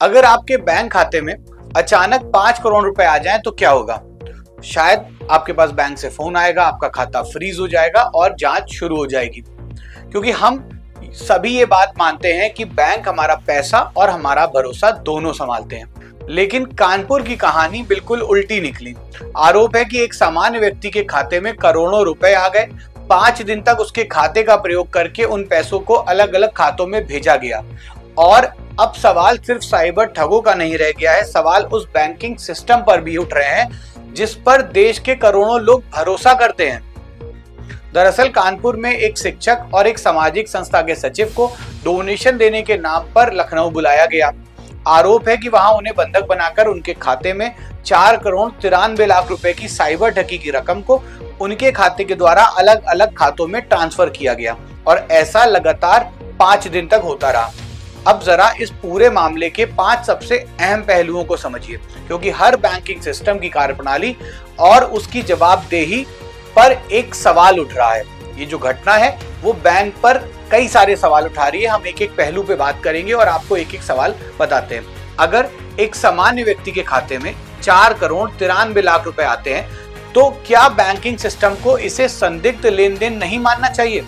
अगर आपके बैंक खाते में अचानक 5 करोड़ रुपए आ जाएं तो क्या होगा? शायद आपके पास बैंक से फोन आएगा, आपका खाता फ्रीज हो जाएगा और जांच शुरू हो जाएगी। क्योंकि हम सभी ये बात मानते हैं कि बैंक हमारा पैसा और हमारा भरोसा दोनों संभालते हैं। लेकिन कानपुर की कहानी बिल्कुल उल्टी निकली। आरोप है कि एक सामान्य व्यक्ति के खाते में करोड़ों रुपए आ गए। 5 दिन तक उसके खाते का प्रयोग करके उन पैसों को अलग अलग खातों में भेजा गया। और अब सवाल सिर्फ साइबर ठगों का नहीं रह गया है, सवाल उस बैंकिंग सिस्टम पर भी उठ रहे हैं जिस पर देश के करोड़ों लोग भरोसा करते हैं। दरअसल कानपुर में एक शिक्षक और एक सामाजिक संस्था के सचिव को डोनेशन देने के नाम पर लखनऊ बुलाया गया। आरोप है कि वहां उन्हें बंधक बनाकर उनके खाते में 4 करोड़ 93 लाख रुपए की साइबर ठगी की रकम को उनके खाते के द्वारा अलग अलग खातों में ट्रांसफर किया गया और ऐसा लगातार 5 दिन तक होता रहा। अब जरा इस पूरे मामले के 5 सबसे अहम पहलुओं को समझिए, क्योंकि हर बैंकिंग सिस्टम की कार्यप्रणाली और उसकी जवाबदेही पर एक सवाल उठ रहा है। ये जो घटना है वो बैंक पर कई सारे सवाल उठा रही है। हम एक एक पहलू पे बात करेंगे और आपको एक एक सवाल बताते हैं। अगर एक सामान्य व्यक्ति के खाते में 4 करोड़ 93 लाख रुपए आते हैं तो क्या बैंकिंग सिस्टम को इसे संदिग्ध लेन देन नहीं मानना चाहिए?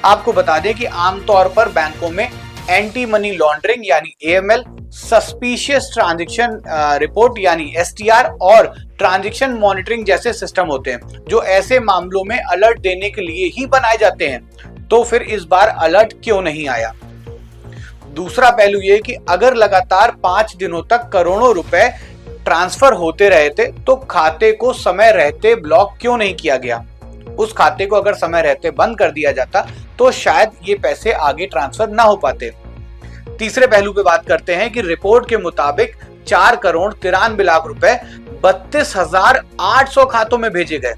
आपको बता दें कि आमतौर पर बैंकों में एंटी मनी लॉन्ड्रिंग यानी AML, सस्पिशियस ट्रांजैक्शन रिपोर्ट यानी STR और ट्रांजैक्शन मॉनिटरिंग जैसे सिस्टम होते हैं जो ऐसे मामलों में अलर्ट देने के लिए ही बनाए जाते हैं। तो फिर इस बार अलर्ट क्यों नहीं आया? दूसरा पहलू यह कि अगर लगातार 5 दिनों तक करोड़ों रुपए ट्रांसफर होते रहे थे तो खाते को समय रहते ब्लॉक क्यों नहीं किया गया? उस खाते को अगर समय रहते बंद कर दिया जाता तो शायद ये पैसे आगे ट्रांसफर ना हो पाते। तीसरे पहलू पे बात करते हैं कि रिपोर्ट के मुताबिक 4 करोड़ 93 लाख रुपए 32,800 खातों में भेजे गए।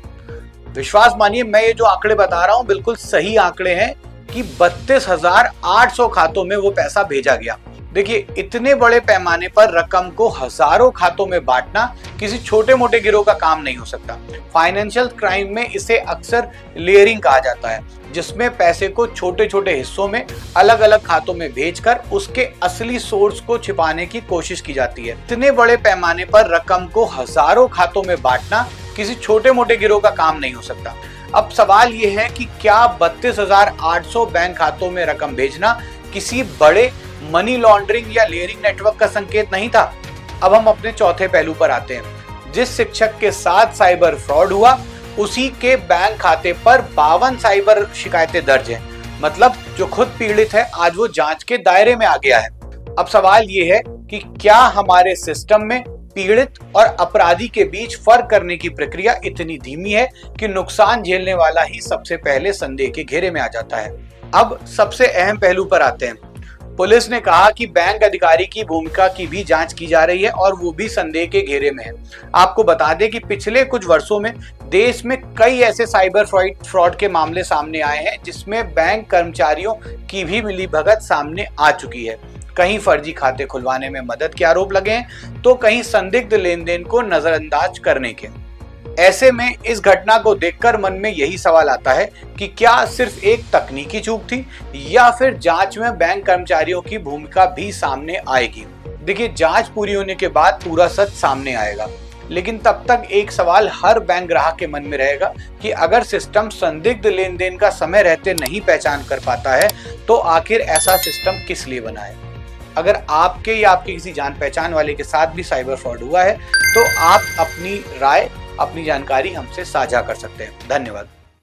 विश्वास मानिए, मैं ये जो आंकड़े बता रहा हूं बिल्कुल सही आंकड़े हैं कि 32,800 खातों में वो पैसा भेजा गया। देखिए, इतने बड़े पैमाने पर रकम को हजारों खातों में बांटना किसी छोटे मोटे गिरोह का काम नहीं हो सकता। फाइनेंशियल क्राइम में इसे अक्सर लेयरिंग कहा जाता है, जिसमें पैसे को छोटे छोटे हिस्सों में अलग अलग खातों में भेजकर उसके असली सोर्स को छिपाने की कोशिश की जाती है। इतने बड़े पैमाने पर रकम को हजारों खातों में बांटना किसी छोटे मोटे गिरोह का काम नहीं हो सकता। अब सवाल ये है कि क्या 32,800 बैंक खातों में रकम भेजना किसी बड़े मनी लॉन्ड्रिंग या लेयरिंग नेटवर्क का संकेत नहीं था? अब हम अपने चौथे पहलू पर आते हैं। जिस शिक्षक के साथ साइबर फ्रॉड हुआ उसी के बैंक खाते पर 52 साइबर शिकायतें दर्ज हैं। मतलब जो खुद पीड़ित है आज वो जांच के दायरे में आ गया है। अब सवाल ये है कि क्या हमारे सिस्टम में पीड़ित और अपराधी के बीच फर्क करने की प्रक्रिया इतनी धीमी है कि नुकसान झेलने वाला ही सबसे पहले संदेह के घेरे में आ जाता है। अब सबसे अहम पहलू पर आते हैं। पुलिस ने कहा कि बैंक अधिकारी की भूमिका की भी जांच की जा रही है और वो भी संदेह के घेरे में है। आपको बता दें कि पिछले कुछ वर्षों में देश में कई ऐसे साइबर फ्रॉड के मामले सामने आए हैं जिसमें बैंक कर्मचारियों की भी मिलीभगत सामने आ चुकी है। कहीं फर्जी खाते खुलवाने में मदद के आरोप लगे हैं तो कहीं संदिग्ध लेन देन को नजरअंदाज करने के। ऐसे में इस घटना को देखकर मन में यही सवाल आता है कि क्या सिर्फ एक तकनीकी चूक थी या फिर जांच में बैंक कर्मचारियों की भूमिका भी सामने आएगी? देखिए, जांच पूरी होने के बाद पूरा सच सामने आएगा, लेकिन तब तक एक सवाल हर बैंक ग्राहक के मन में रहेगा कि अगर सिस्टम संदिग्ध लेन देन का समय रहते नहीं पहचान कर पाता है तो आखिर ऐसा सिस्टम किस लिए बना है? अगर आपके या आपके किसी जान पहचान वाले के साथ भी साइबर फ्रॉड हुआ है तो आप अपनी राय, अपनी जानकारी हमसे साझा कर सकते हैं। धन्यवाद।